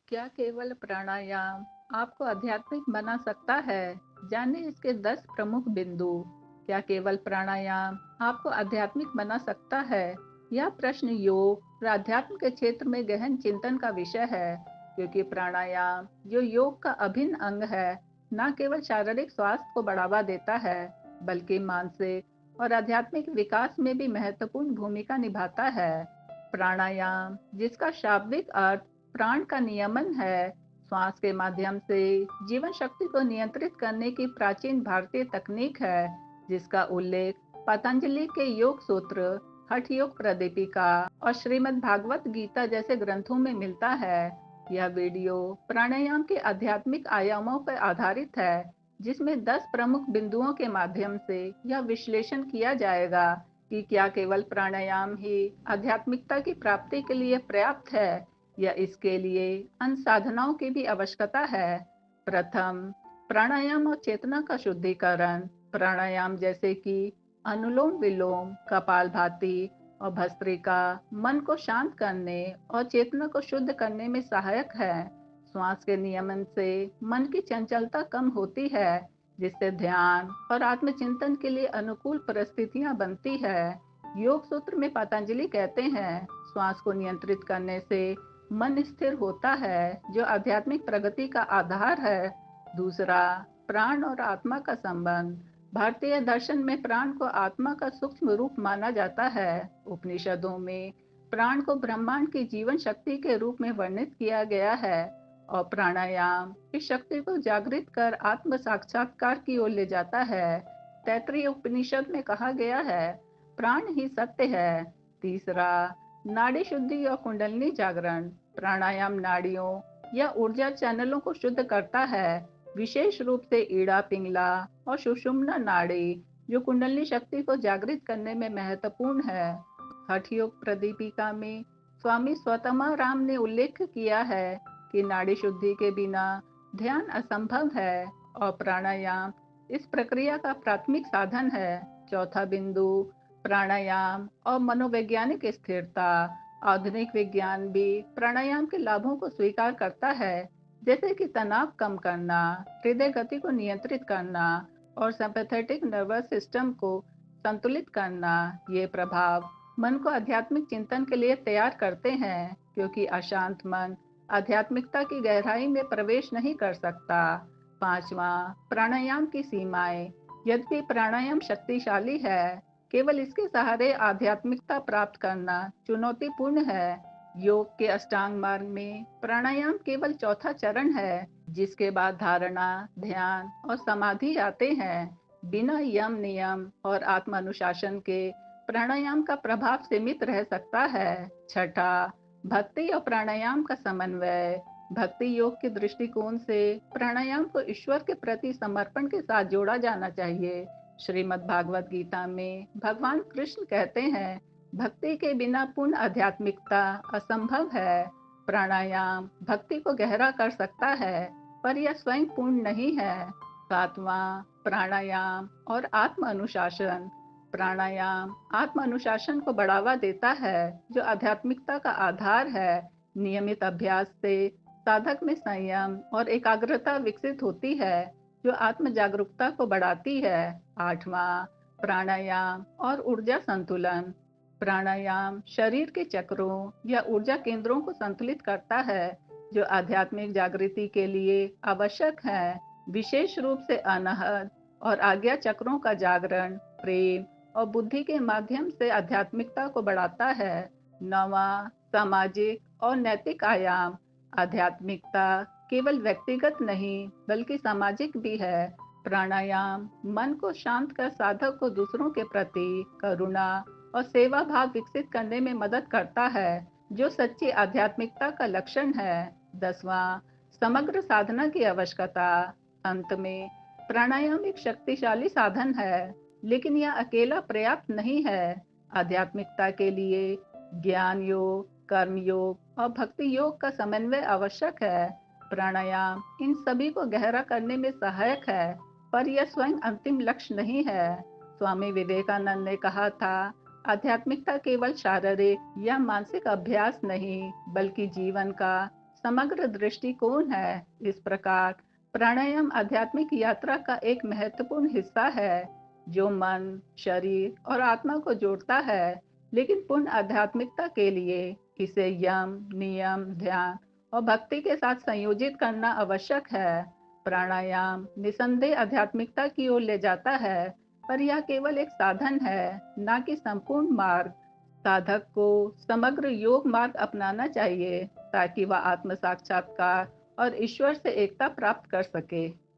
क्या केवल प्राणायाम आपको आध्यात्मिक बना सकता है? जानिए इसके 10 प्रमुख बिंदु। क्या केवल प्राणायाम आपको आध्यात्मिक बना सकता है? यह प्रश्न योग और अध्यात्म के क्षेत्र में गहन चिंतन का विषय है, क्योंकि प्राणायाम जो योग का अभिन्न अंग है, न केवल शारीरिक स्वास्थ्य को बढ़ावा देता है, बल्कि मानसिक और आध्यात्मिक विकास में भी महत्वपूर्ण भूमिका निभाता है। प्राणायाम, जिसका शाब्दिक अर्थ प्राण का नियमन है, श्वास के माध्यम से जीवन शक्ति को नियंत्रित करने की प्राचीन भारतीय तकनीक है, जिसका उल्लेख पतंजलि के योग सूत्र, हठ योग प्रदीपिका और श्रीमद् भागवत गीता जैसे ग्रंथों में मिलता है। यह वीडियो प्राणायाम के आध्यात्मिक आयामों पर आधारित है, जिसमें 10 प्रमुख बिंदुओं के माध्यम से यह विश्लेषण किया जाएगा कि क्या केवल प्राणायाम ही आध्यात्मिकता की प्राप्ति के लिए पर्याप्त है या इसके लिए अन्य साधनाओं की भी आवश्यकता है। प्रथम, प्राणायाम और चेतना का शुद्धिकरण। प्राणायाम जैसे कि अनुलोम विलोम, कपालभाति और भस्त्रिका मन को शांत करने और चेतना को शुद्ध करने में सहायक है। श्वास के नियमन से मन की चंचलता कम होती है, जिससे ध्यान और आत्मचिंतन के लिए अनुकूल परिस्थितियां बनती है। योग सूत्र में पतंजलि कहते हैं, श्वास को नियंत्रित करने से मन स्थिर होता है, जो आध्यात्मिक प्रगति का आधार है। दूसरा, प्राण और आत्मा का संबंध। भारतीय दर्शन में प्राण को आत्मा का सूक्ष्म रूप माना जाता है। उपनिषदों में प्राण को ब्रह्मांड की जीवन शक्ति के रूप में वर्णित किया गया है, और प्राणायाम इस शक्ति को जागृत कर आत्म साक्षात्कार की ओर ले जाता है। तैत्रीय उपनिषद में कहा गया है, प्राण ही सत्य है। तीसरा, नाड़ी शुद्धि और कुंडलिनी जागरण। प्राणायाम नाड़ियों या ऊर्जा चैनलों को शुद्ध करता है, विशेष रूप से ईड़ा पिंगला और सुषुम्ना नाड़ी, जो कुंडलिनी शक्ति को जागृत करने में महत्वपूर्ण है। हठ योग प्रदीपिका में स्वामी स्वतमाराम ने उल्लेख किया है कि नाड़ी शुद्धि के बिना ध्यान असंभव है, और प्राणायाम इस प्रक्रिया का प्राथमिक साधन है। चौथा बिंदु, प्राणायाम और मनोवैज्ञानिक स्थिरता। आधुनिक विज्ञान भी प्राणायाम के लाभों को स्वीकार करता है, जैसे कि तनाव कम करना, हृदय गति को नियंत्रित करना और सिंपैथेटिक नर्वस सिस्टम को संतुलित करना। ये प्रभाव मन को आध्यात्मिक चिंतन के लिए तैयार करते हैं, क्योंकि अशांत मन आध्यात्मिकता की गहराई में प्रवेश नहीं कर सकता। पांचवा, प्राणायाम की सीमाएं। यद्यपि प्राणायाम शक्तिशाली है, केवल इसके सहारे आध्यात्मिकता प्राप्त करना चुनौतीपूर्ण है। योग के अष्टांग मार्ग में प्राणायाम केवल चौथा चरण है, जिसके बाद धारणा, ध्यान और समाधि आते हैं। बिना यम नियम और आत्म अनुशासन के प्राणायाम का प्रभाव सीमित रह सकता है। छठा, भक्ति और प्राणायाम का समन्वय। भक्ति योग के दृष्टिकोण से प्राणायाम को ईश्वर के प्रति समर्पण के साथ जोड़ा जाना चाहिए। श्रीमद् भागवत गीता में भगवान कृष्ण कहते हैं, भक्ति के बिना पूर्ण आध्यात्मिकता असंभव है। प्राणायाम भक्ति को गहरा कर सकता है, पर यह स्वयं पूर्ण नहीं है। सातवां, प्राणायाम और आत्म अनुशासन। प्राणायाम आत्म अनुशासन को बढ़ावा देता है, जो आध्यात्मिकता का आधार है। नियमित अभ्यास से साधक में संयम और एकाग्रता विकसित होती है, जो आत्म जागरूकता को बढ़ाती है। आठवां, प्राणायाम और ऊर्जा संतुलन। प्राणायाम शरीर के चक्रों या ऊर्जा केंद्रों को संतुलित करता है, जो आध्यात्मिक जागृति के लिए आवश्यक है। विशेष रूप से अनाहत और आज्ञा चक्रों का जागरण प्रेम और बुद्धि के माध्यम से आध्यात्मिकता को बढ़ाता है। नवा, सामाजिक और नैतिक आयाम। आध्यात्मिकता केवल व्यक्तिगत नहीं, बल्कि सामाजिक भी है। प्राणायाम मन को शांत कर साधक को दूसरों के प्रति करुणा और सेवा भाव विकसित करने में मदद करता है, जो सच्ची आध्यात्मिकता का लक्षण है। दसवां, समग्र साधना की आवश्यकता। अंत में प्राणायाम एक शक्तिशाली साधन है, लेकिन यह अकेला पर्याप्त नहीं है। आध्यात्मिकता के लिए ज्ञान योग, कर्म योग और भक्ति योग का समन्वय आवश्यक है। प्राणायाम इन सभी को गहरा करने में सहायक है, पर यह स्वयं अंतिम लक्ष्य नहीं है। स्वामी विवेकानंद ने कहा था, आध्यात्मिकता केवल शारीरिक या मानसिक अभ्यास नहीं, बल्कि जीवन का समग्र दृष्टिकोण है। इस प्रकार प्राणायाम आध्यात्मिक यात्रा का एक महत्वपूर्ण हिस्सा है, जो मन, शरीर और आत्मा को जोड़ता है। लेकिन पूर्ण आध्यात्मिकता के लिए इसे यम, नियम, ध्यान और भक्ति के साथ संयोजित करना आवश्यक है। प्राणायाम निसंदेह आध्यात्मिकता की ओर ले जाता है, पर यह केवल एक साधन है, न कि संपूर्ण मार्ग। साधक को समग्र योग मार्ग अपनाना चाहिए, ताकि वह आत्म साक्षात्कार और ईश्वर से एकता प्राप्त कर सके।